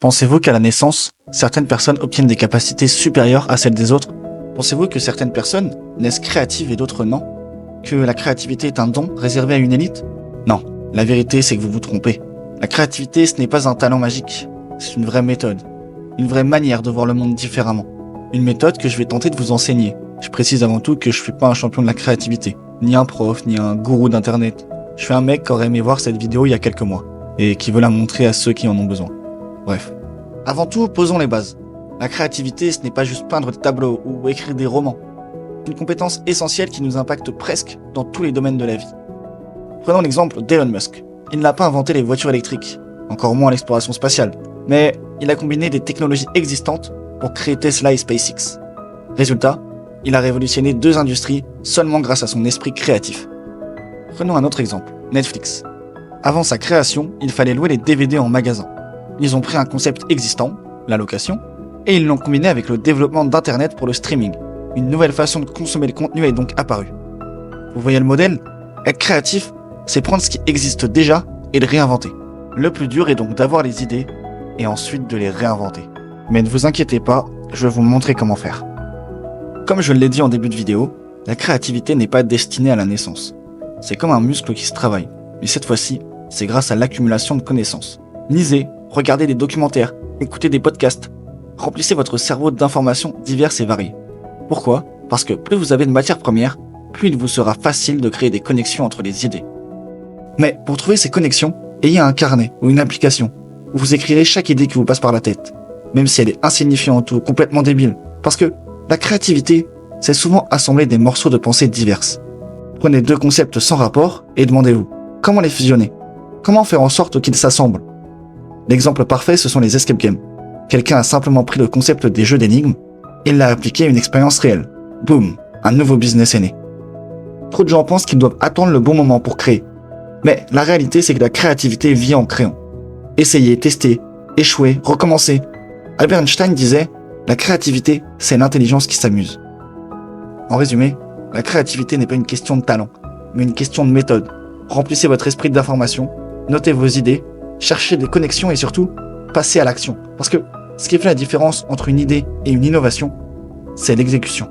Pensez-vous qu'à la naissance, certaines personnes obtiennent des capacités supérieures à celles des autres? Pensez-vous que certaines personnes naissent créatives et d'autres non? Que la créativité est un don réservé à une élite? Non, la vérité c'est que vous vous trompez. La créativité, ce n'est pas un talent magique, c'est une vraie méthode. Une vraie manière de voir le monde différemment. Une méthode que je vais tenter de vous enseigner. Je précise avant tout que je suis pas un champion de la créativité, ni un prof, ni un gourou d'internet. Je suis un mec qui aurait aimé voir cette vidéo il y a quelques mois, et qui veut la montrer à ceux qui en ont besoin. Bref. Avant tout, posons les bases. La créativité, ce n'est pas juste peindre des tableaux ou écrire des romans. C'est une compétence essentielle qui nous impacte presque dans tous les domaines de la vie. Prenons l'exemple d'Elon Musk. Il n'a pas inventé les voitures électriques, encore moins l'exploration spatiale, mais il a combiné des technologies existantes pour créer Tesla et SpaceX. Résultat, il a révolutionné deux industries seulement grâce à son esprit créatif. Prenons un autre exemple, Netflix. Avant sa création, il fallait louer les DVD en magasin. Ils ont pris un concept existant, la location, et ils l'ont combiné avec le développement d'Internet pour le streaming. Une nouvelle façon de consommer le contenu est donc apparue. Vous voyez le modèle? Être créatif, c'est prendre ce qui existe déjà et le réinventer. Le plus dur est donc d'avoir les idées et ensuite de les réinventer. Mais ne vous inquiétez pas, je vais vous montrer comment faire. Comme je l'ai dit en début de vidéo, la créativité n'est pas destinée à la naissance. C'est comme un muscle qui se travaille, mais cette fois-ci, c'est grâce à l'accumulation de connaissances. Lisez, regardez des documentaires, écoutez des podcasts. Remplissez votre cerveau d'informations diverses et variées. Pourquoi? Parce que plus vous avez de matières premières, plus il vous sera facile de créer des connexions entre les idées. Mais pour trouver ces connexions, ayez un carnet ou une application où vous écrirez chaque idée qui vous passe par la tête, même si elle est insignifiante ou complètement débile. Parce que la créativité, c'est souvent assembler des morceaux de pensée diverses. Prenez deux concepts sans rapport et demandez-vous, comment les fusionner? Comment faire en sorte qu'ils s'assemblent? L'exemple parfait, ce sont les escape games. Quelqu'un a simplement pris le concept des jeux d'énigmes et l'a appliqué à une expérience réelle. Boum, un nouveau business est né. Trop de gens pensent qu'ils doivent attendre le bon moment pour créer. Mais la réalité, c'est que la créativité vit en créant. Essayez, testez, échouez, recommencez. Albert Einstein disait, la créativité, c'est l'intelligence qui s'amuse. En résumé, la créativité n'est pas une question de talent, mais une question de méthode. Remplissez votre esprit d'information, notez vos idées, cherchez des connexions et surtout, passez à l'action. Parce que ce qui fait la différence entre une idée et une innovation, c'est l'exécution.